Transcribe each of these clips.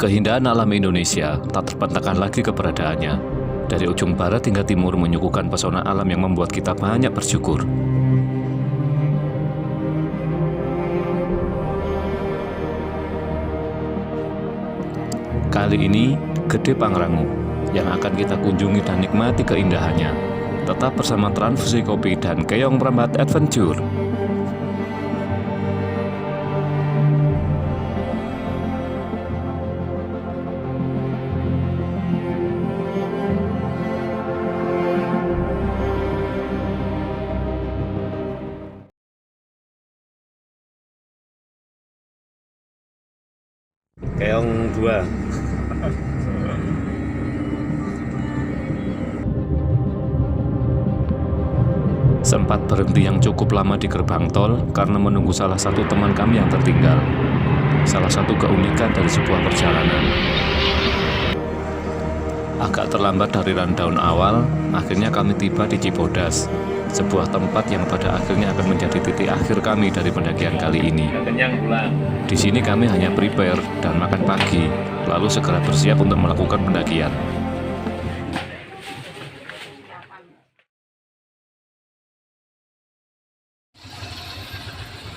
Keindahan alam Indonesia tak terbantahkan lagi keberadaannya. Dari ujung barat hingga timur menyuguhkan pesona alam yang membuat kita banyak bersyukur. Kali ini, Gede Pangrango yang akan kita kunjungi dan nikmati keindahannya. Tetap bersama Transfusi Kopi dan Keong Prambat Adventure. Keong 2. Sempat berhenti yang cukup lama di gerbang tol karena menunggu salah satu teman kami yang tertinggal. Salah satu keunikan dari sebuah perjalanan. Agak terlambat dari rundown awal, akhirnya kami tiba di Cibodas, sebuah tempat yang pada akhirnya akan menjadi titik akhir kami dari pendakian kali ini. Di sini kami hanya prepare dan makan pagi, lalu segera bersiap untuk melakukan pendakian.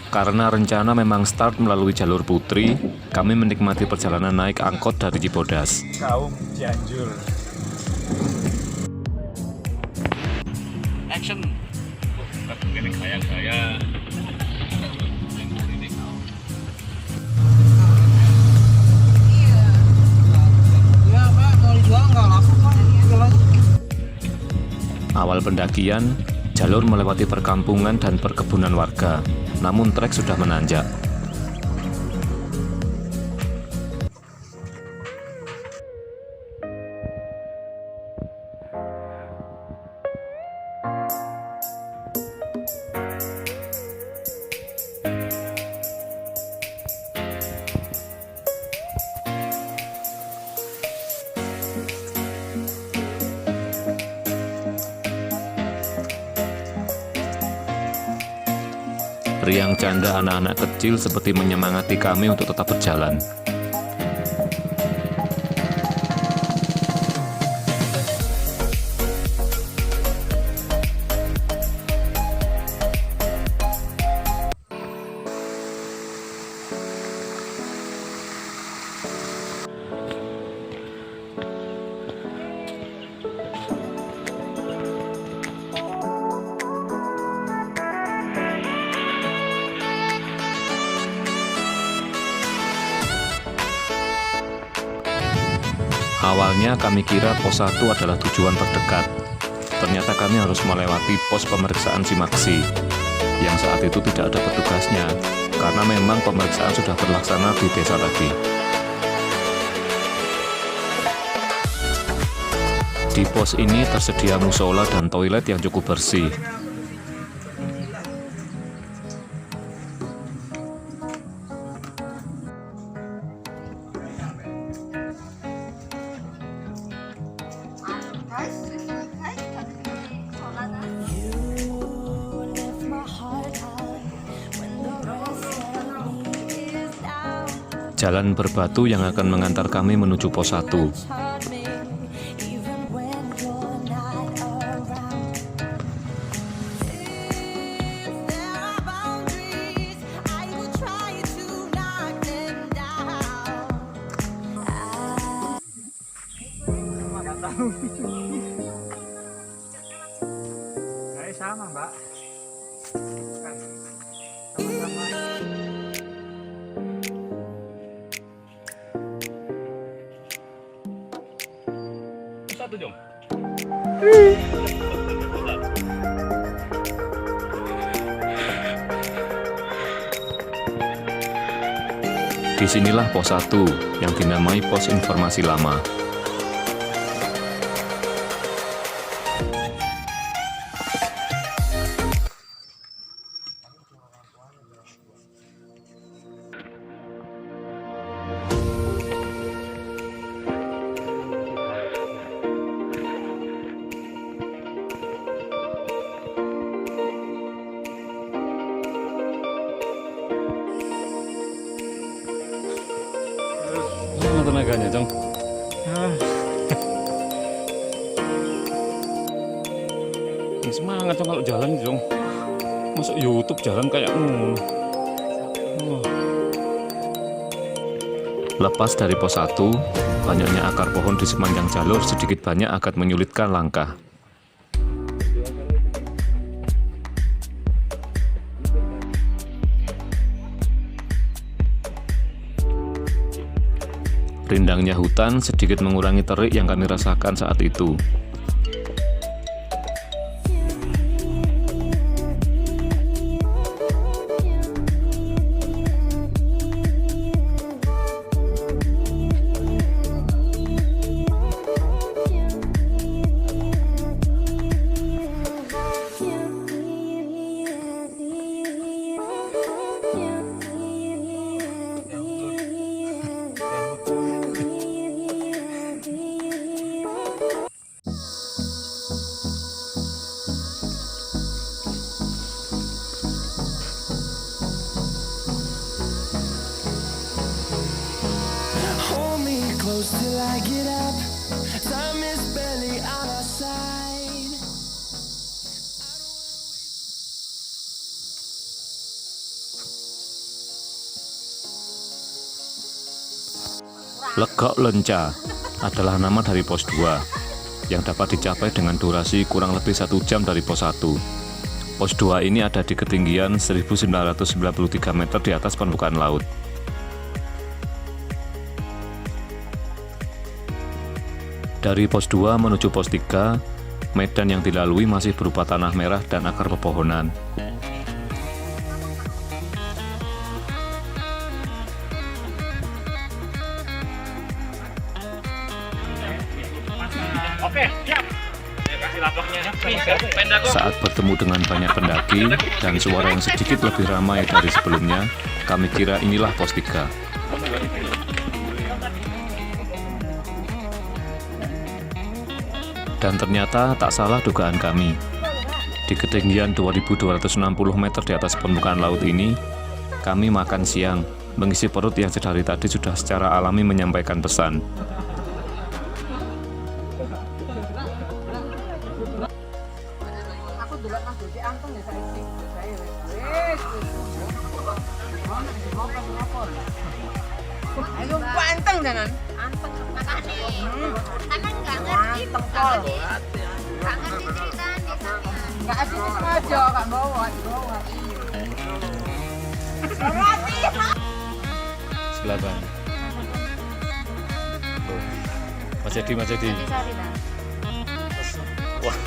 Karena rencana memang start melalui jalur Putri, kami menikmati perjalanan naik angkot dari Cibodas. Kaum Cianjur. Action. Ini gaya-gaya. Awal pendakian, jalur melewati perkampungan dan perkebunan warga, namun trek sudah menanjak. Riang canda anak-anak kecil seperti menyemangati kami untuk tetap berjalan. Awalnya kami kira pos 1 adalah tujuan terdekat. Ternyata kami harus melewati pos pemeriksaan Simaksi, yang saat itu tidak ada petugasnya, karena memang pemeriksaan sudah terlaksana di desa tadi. Di pos ini tersedia musola dan toilet yang cukup bersih. Jalan berbatu yang akan mengantar kami menuju pos 1. Sama, Mbak. Satu jom. Disinilah pos 1 yang dinamai pos informasi lama. tenaganya, Cong. Semangat Cong kalau jalan, Cong. Masuk YouTube jalan kayak Lepas dari pos 1, banyaknya akar pohon di sepanjang jalur sedikit banyak akan menyulitkan langkah. Rindangnya hutan sedikit mengurangi terik yang kami rasakan saat itu. Close till I get up. Time is barely on our side. Legok Lenca adalah nama dari pos 2 yang dapat dicapai dengan durasi kurang lebih 1 jam dari pos 1. Pos 2 ini ada di ketinggian 1993 meter di atas permukaan laut. Dari pos 2 menuju pos 3, medan yang dilalui masih berupa tanah merah dan akar pepohonan. Oke, siap. Kasih lapaknya. Saat bertemu dengan banyak pendaki dan suara yang sedikit lebih ramai dari sebelumnya, kami kira inilah pos 3. Dan ternyata tak salah dugaan kami. Di ketinggian 2260 meter di atas permukaan laut ini, kami makan siang, mengisi perut yang sedari tadi sudah secara alami menyampaikan pesan. Ayo anteng jangan. Anteng makane. Karena enggak ngerti tengkol. Enggak ngerti ceritanya sama. Enggak asli aja, enggak bawa. Sebelah bang. Mas Edi. Wah.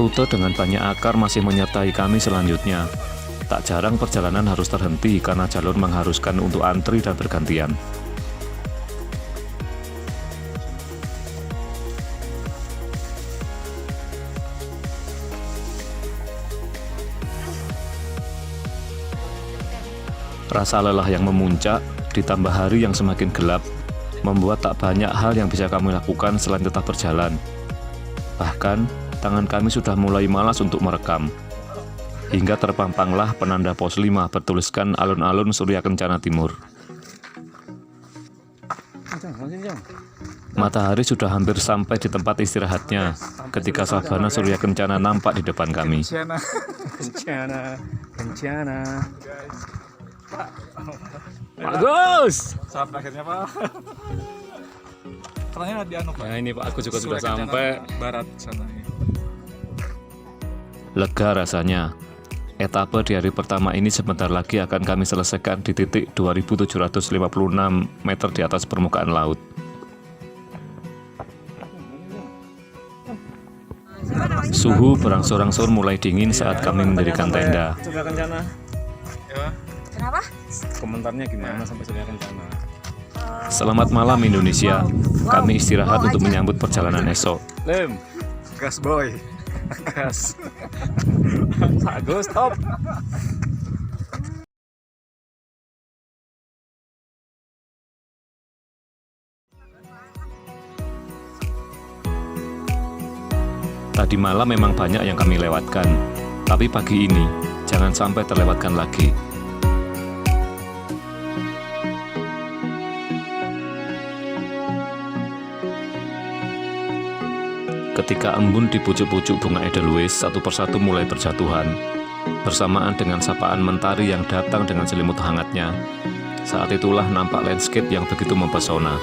Rute dengan banyak akar masih menyertai kami selanjutnya. Tak jarang perjalanan harus terhenti karena jalur mengharuskan untuk antri dan bergantian. Rasa lelah yang memuncak, ditambah hari yang semakin gelap, membuat tak banyak hal yang bisa kami lakukan selain tetap berjalan. Bahkan, tangan kami sudah mulai malas untuk merekam. Hingga terpampanglah penanda pos 5 bertuliskan alun-alun Surya Kencana Timur. Matahari sudah hampir sampai di tempat istirahatnya ketika sabana Surya Kencana nampak di depan kami. Kencana. Bagus! Sampai akhirnya Pak. Ternyata di anu Pak. Nah ini Pak, aku juga sudah sampai. Barat sana. Lega rasanya. Etapa di hari pertama ini sebentar lagi akan kami selesaikan di titik 2756 meter di atas permukaan laut. Suhu berangsur-angsur mulai dingin saat kami mendirikan tenda. Surya Kencana. Kenapa? Komentarnya gimana sampai Surya Kencana? Selamat malam Indonesia. Kami istirahat untuk menyambut perjalanan esok. Lem. Gas boy. Gas. Bagus, top. Tadi malam memang banyak yang kami lewatkan, tapi pagi ini jangan sampai terlewatkan lagi. Ketika embun di pucuk-pucuk bunga edelweiss satu persatu mulai berjatuhan, bersamaan dengan sapaan mentari yang datang dengan selimut hangatnya, saat itulah nampak landscape yang begitu mempesona.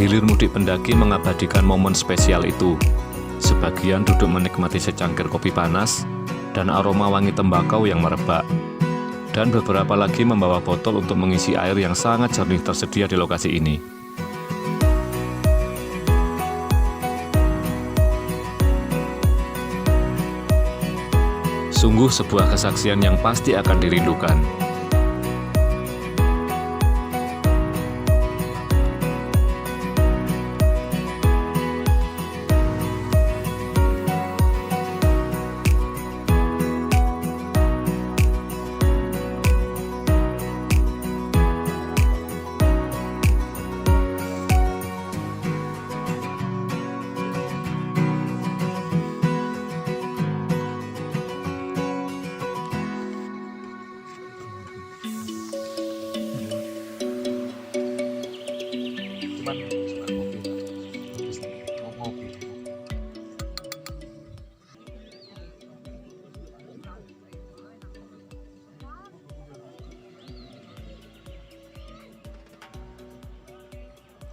Hilir mudik pendaki mengabadikan momen spesial itu. Sebagian duduk menikmati secangkir kopi panas dan aroma wangi tembakau yang merebak. Dan beberapa lagi membawa botol untuk mengisi air yang sangat jernih tersedia di lokasi ini. Sungguh sebuah kesaksian yang pasti akan dirindukan.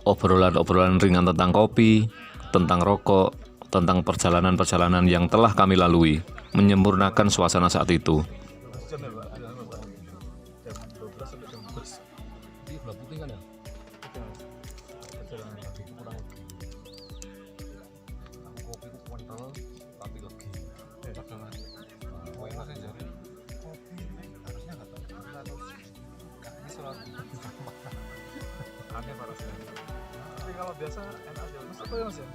Obrolan-obrolan ringan tentang kopi, tentang rokok, tentang perjalanan-perjalanan yang telah kami lalui, menyempurnakan suasana saat itu. Tapi kalau biasa enak aja. Mas apa ya Mas ya?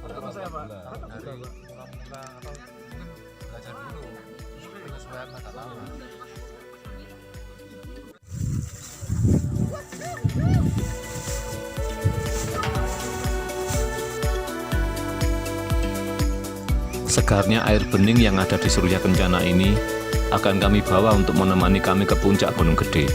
Untuk Mas apa? Dari mula-mula atau mungkin belajar dulu penyesuaian agak lama. Segarnya air bening yang ada di Surya Kencana ini akan kami bawa untuk menemani kami ke puncak Gunung Gede.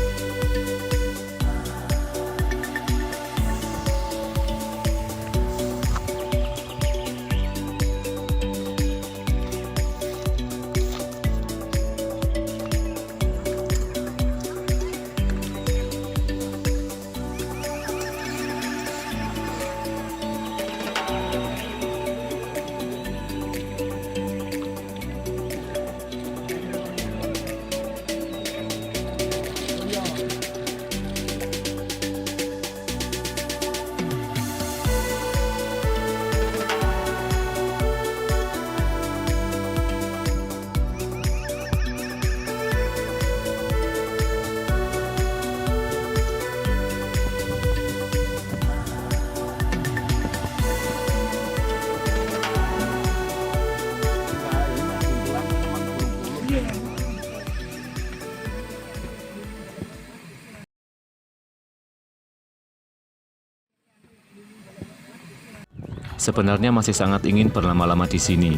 Sebenarnya masih sangat ingin berlama-lama di sini,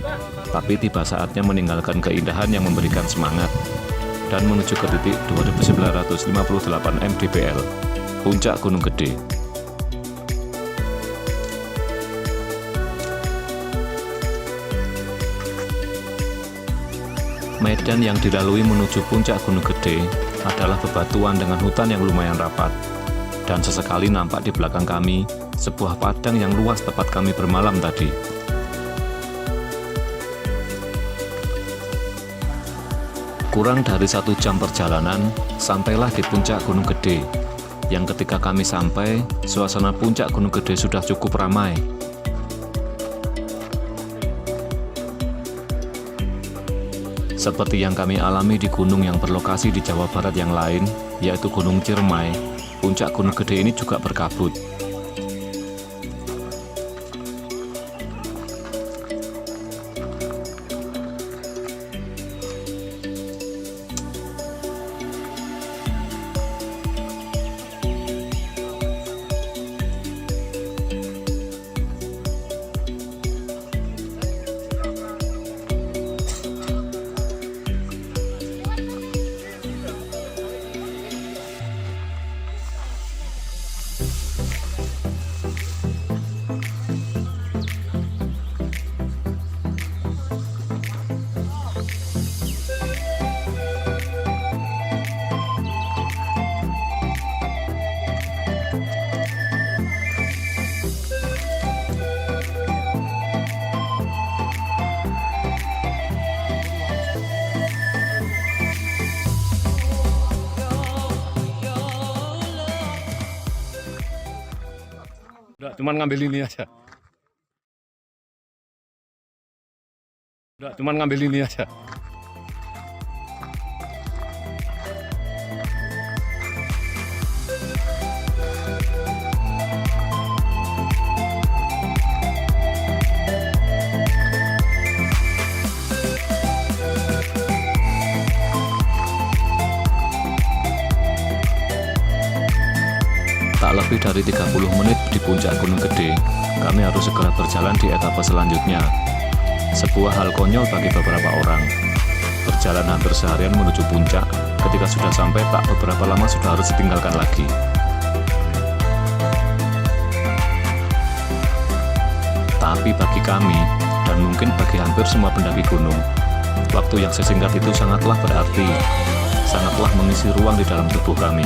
tapi tiba saatnya meninggalkan keindahan yang memberikan semangat dan menuju ke titik 2958 mdpl, Puncak Gunung Gede. Medan yang dilalui menuju Puncak Gunung Gede adalah bebatuan dengan hutan yang lumayan rapat, dan sesekali nampak di belakang kami sebuah padang yang luas tempat kami bermalam tadi. Kurang dari 1 jam perjalanan, sampailah di Puncak Gunung Gede, yang ketika kami sampai, suasana Puncak Gunung Gede sudah cukup ramai. Seperti yang kami alami di gunung yang berlokasi di Jawa Barat yang lain, yaitu Gunung Ciremai, Puncak Gunung Gede ini juga berkabut. Cuman ngambil ini aja. Udah, cuman ngambil ini aja. Tak lebih dari 30 menit di puncak Gunung Gede, kami harus segera berjalan di etapa selanjutnya. Sebuah hal konyol bagi beberapa orang. Berjalan hampir seharian menuju puncak, ketika sudah sampai tak beberapa lama sudah harus ditinggalkan lagi. Tapi bagi kami, dan mungkin bagi hampir semua pendaki gunung, waktu yang sesingkat itu sangatlah berarti, sangatlah mengisi ruang di dalam tubuh kami.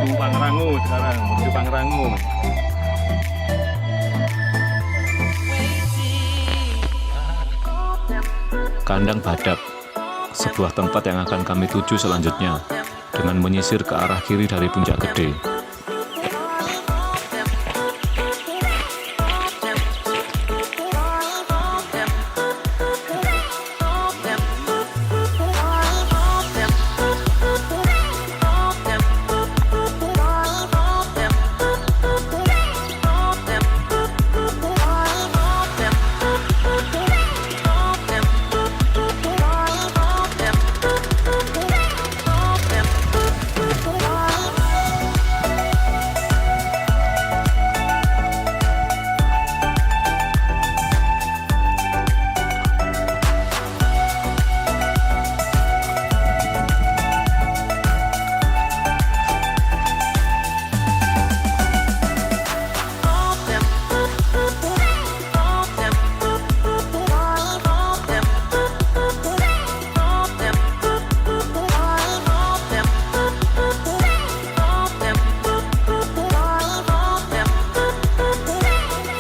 Menuju Pangrango sekarang, menuju Pangrango. Kandang Badak, sebuah tempat yang akan kami tuju selanjutnya, dengan menyisir ke arah kiri dari Puncak Gede.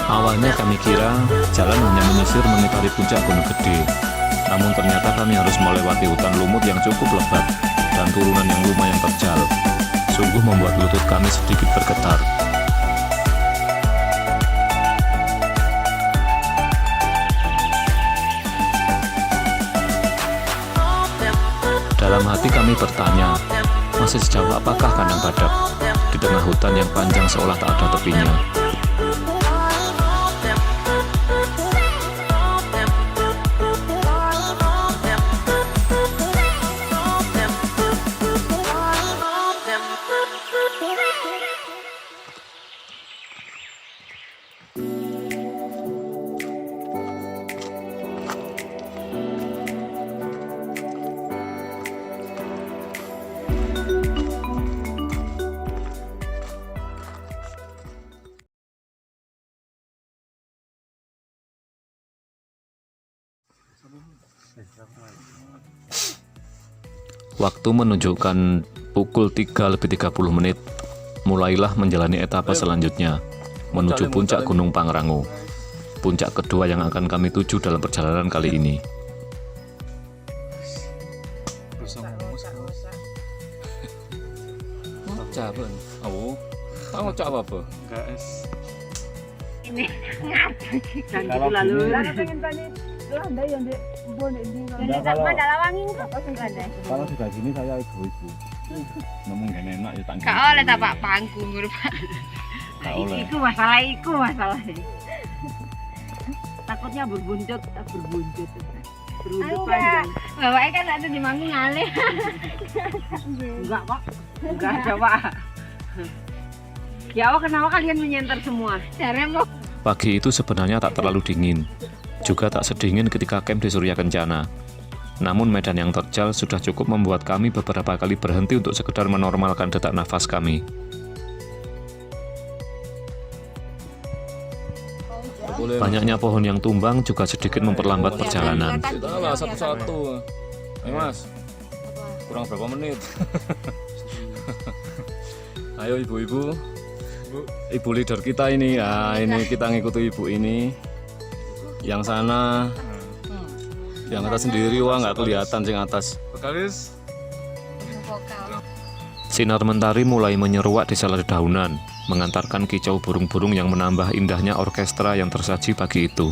Awalnya kami kira jalan hanya menyisir mengitari puncak Gunung Gede. Namun ternyata kami harus melewati hutan lumut yang cukup lebat dan turunan yang lumayan terjal. Sungguh membuat lutut kami sedikit bergetar. Dalam hati kami bertanya, masih sejauh apakah kandang badak di tengah hutan yang panjang seolah tak ada tepinya. Waktu menunjukkan pukul 3:30, mulailah menjalani etapa selanjutnya, menuju puncak Gunung Pangrango, puncak kedua yang akan kami tuju dalam perjalanan kali ini. Ngocak apa? Oh, tak ngocak apa? Enggak es. Ini ngapa lalu pengen tanya lu anda yang di bonek di Mandalawangin kok enggak ada. Kalau sudah gini saya egois Bu. Ngomong gak enak ya tak. Gak oleh tak Pak panggung Pak. Gak oleh. Iku masalah. Takutnya berbuncut, tak berbuncut. Enggak. Bapaknya kan ada di manggung ngalih. Enggak kok. Enggak ada, Pak. Ya, kenapa kalian menyenter semua? Caranya mau Pagi itu sebenarnya tak terlalu dingin, juga tak sedingin ketika camp di Surya Kencana. Namun medan yang terjal sudah cukup membuat kami beberapa kali berhenti untuk sekedar menormalkan detak nafas kami. Banyaknya pohon yang tumbang juga sedikit memperlambat perjalanan. Kita lah satu-satu. Ayo Mas, kurang berapa menit? Ayo ibu-ibu, ibu leader kita ini ya, ini kita ngikuti ibu ini. Yang sana, yang atas sendiri wah nggak kelihatan sing atas. Vokalis vokal. Sinar mentari mulai menyeruak di sela dedaunan, mengantarkan kicau burung-burung yang menambah indahnya orkestra yang tersaji pagi itu.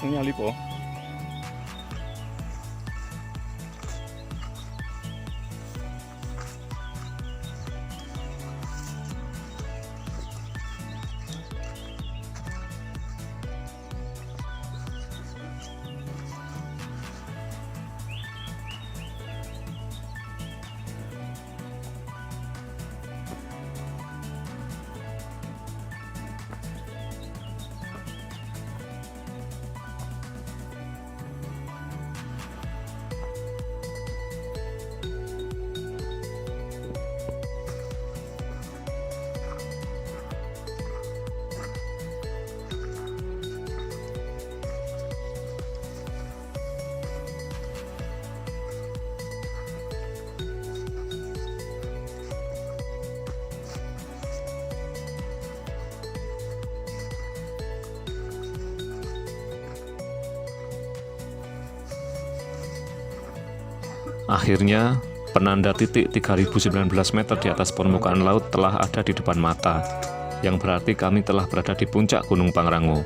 Ini Alipo. Akhirnya, penanda titik 3019 meter di atas permukaan laut telah ada di depan mata, yang berarti kami telah berada di puncak Gunung Pangrango.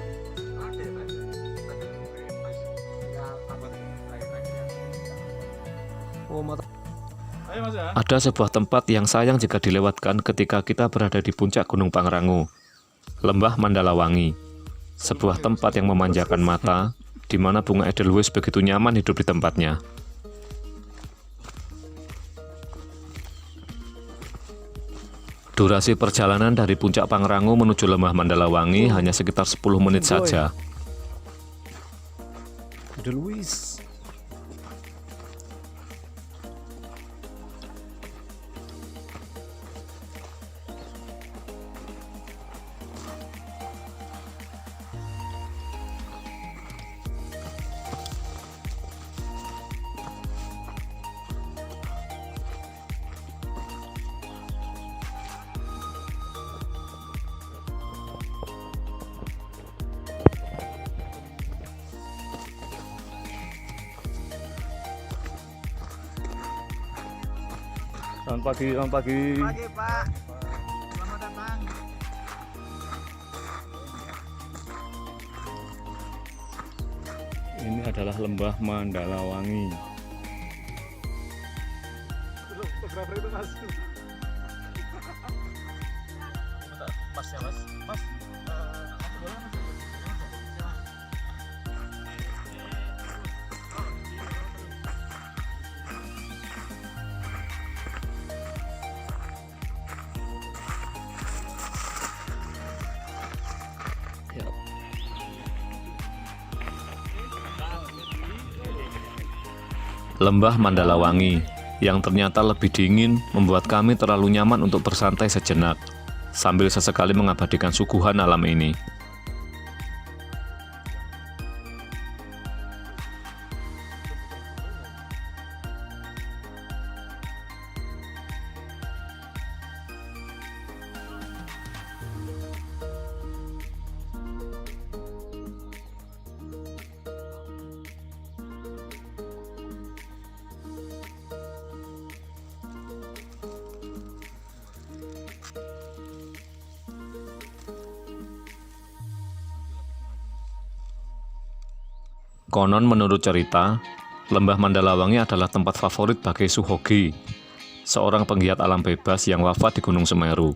ayo Mas ya. Ada sebuah tempat yang sayang jika dilewatkan ketika kita berada di puncak Gunung Pangrango, Lembah Mandalawangi. Sebuah tempat yang memanjakan mata, di mana bunga edelweiss begitu nyaman hidup di tempatnya. Durasi perjalanan dari puncak Pangrango menuju Lembah Mandalawangi hanya sekitar 10 menit saja. Edelweiss. Selamat pagi, selamat pagi. Pagi Pak. Selamat datang. Ini adalah Lembah Mandalawangi. Belum fotografer itu Mas. Masnya Mas. Mas. Aku boleh Mas. Lembah Mandalawangi, yang ternyata lebih dingin, membuat kami terlalu nyaman untuk bersantai sejenak, sambil sesekali mengabadikan suguhan alam ini. Konon menurut cerita, Lembah Mandalawangi adalah tempat favorit bagi Suhogi, seorang penggiat alam bebas yang wafat di Gunung Semeru.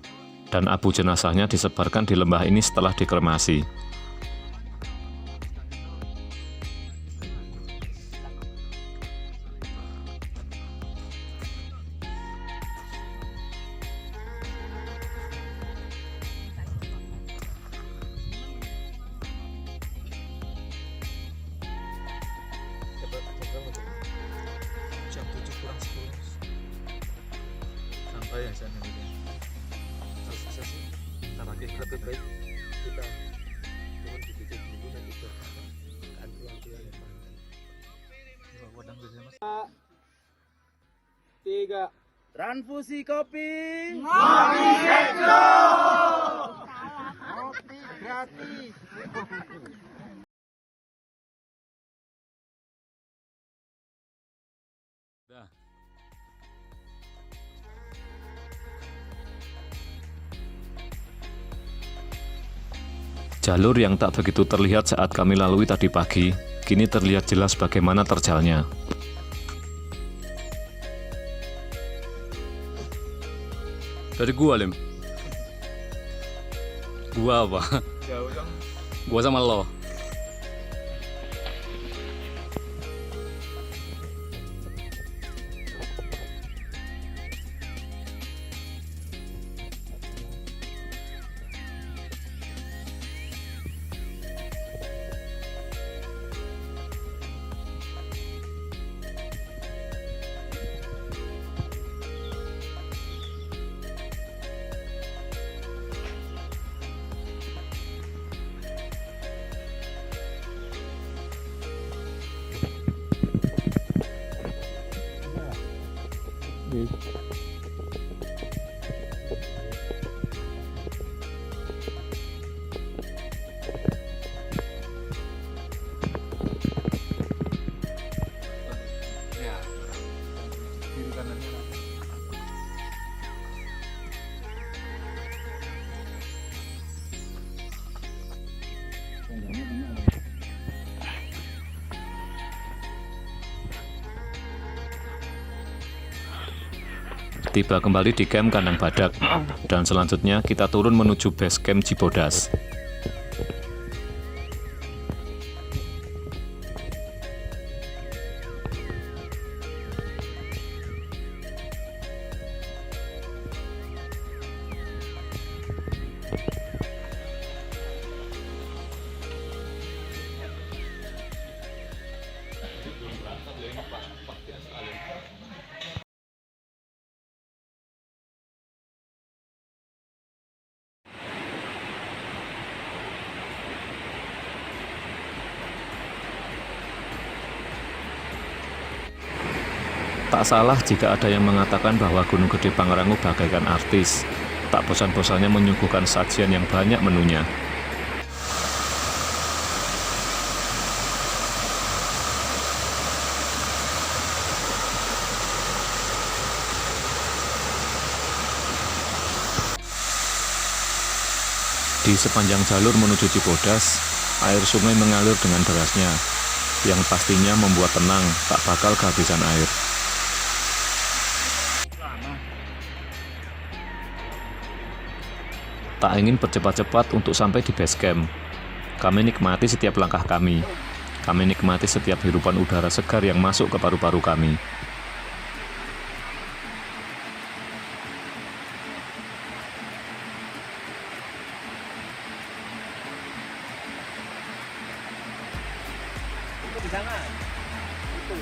dan abu jenazahnya disebarkan di lembah ini setelah dikremasi. Jam 7 kurang 10 sampai ya sana gitu. Terus bisa sih karena lebih baik kita turun di titik dulu dan kita anti yang wadang gitu mas. 3 transfusi kopi kopi gratis. Jalur yang tak begitu terlihat saat kami lalui tadi pagi, kini terlihat jelas bagaimana terjalnya. Dari gua, Lim. Gua apa? Jauh dong. Gua sama lo. Ya. Kiri kanannya. Tiba kembali di camp Kandang Badak, dan selanjutnya kita turun menuju base camp Cibodas. Tak salah jika ada yang mengatakan bahwa Gunung Gede Pangrango bagaikan artis. Tak bosan-bosannya menyuguhkan sajian yang banyak menunya. Di sepanjang jalur menuju Cibodas, air sungai mengalir dengan derasnya, yang pastinya membuat tenang tak bakal kehabisan air. Tak ingin bercepat-cepat untuk sampai di base camp. Kami nikmati setiap langkah kami. Kami nikmati setiap hirupan udara segar yang masuk ke paru-paru kami. Di sana. Itu.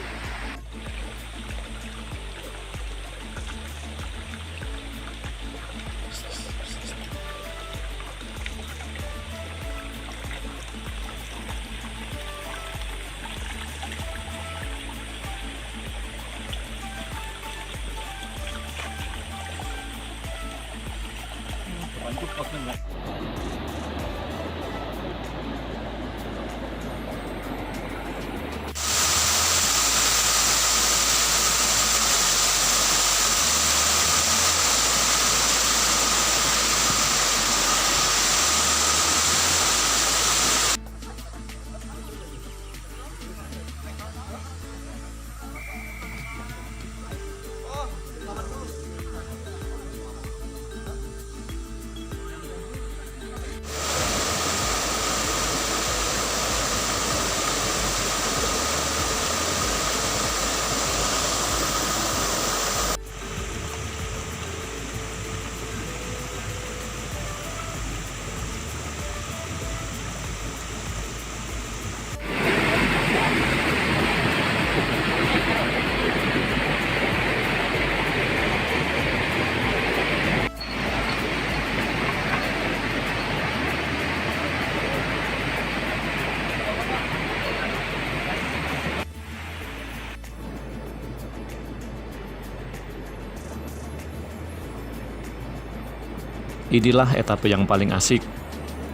Inilah etape yang paling asik.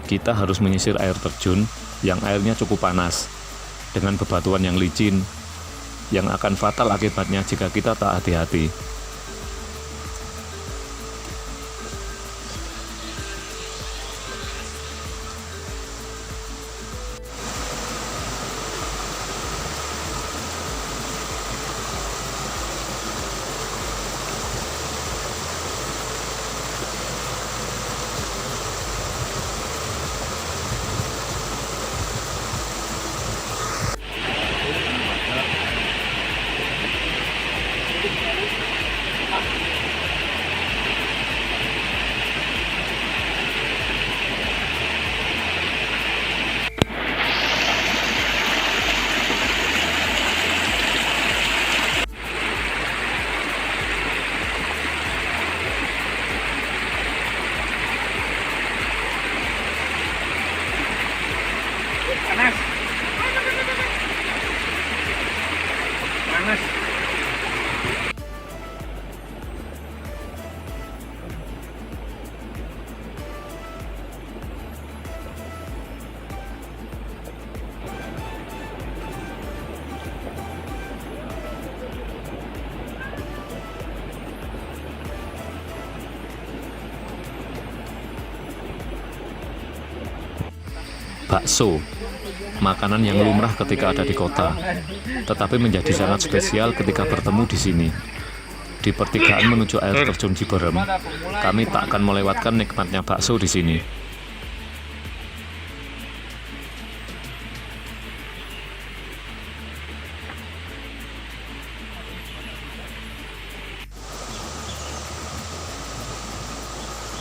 Kita harus menyisir air terjun yang airnya cukup panas, dengan bebatuan yang licin, yang akan fatal akibatnya jika kita tak hati-hati. Panas. Panas. Bakso, makanan yang lumrah ketika ada di kota, tetapi menjadi sangat spesial ketika bertemu di sini. Di pertigaan menuju air terjun Ciberem, kami tak akan melewatkan nikmatnya bakso di sini.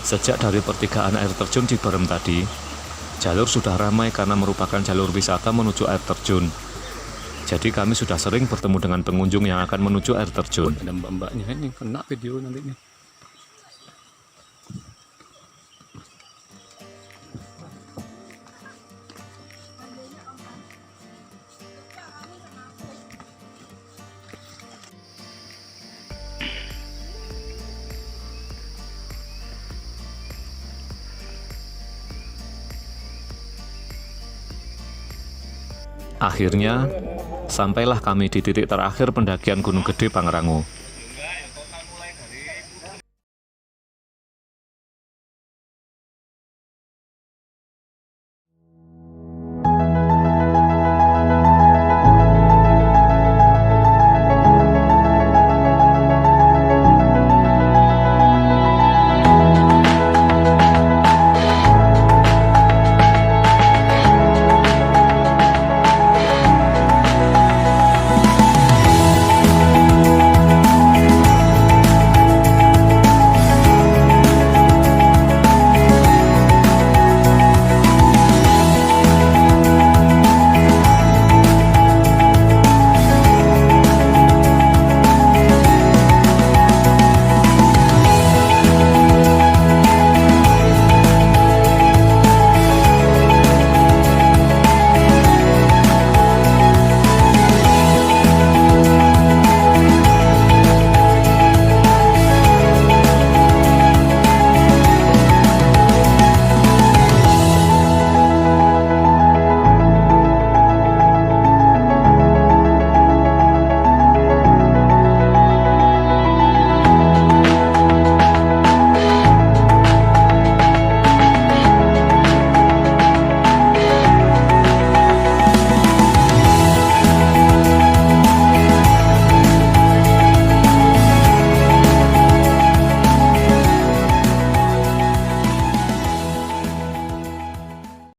Sejak dari pertigaan air terjun Ciberem tadi, jalur sudah ramai karena merupakan jalur wisata menuju air terjun. Jadi kami sudah sering bertemu dengan pengunjung yang akan menuju air terjun. Ada mbak-mbaknya ini kena video nanti nih. Akhirnya, sampailah kami di titik terakhir pendakian Gunung Gede Pangrango.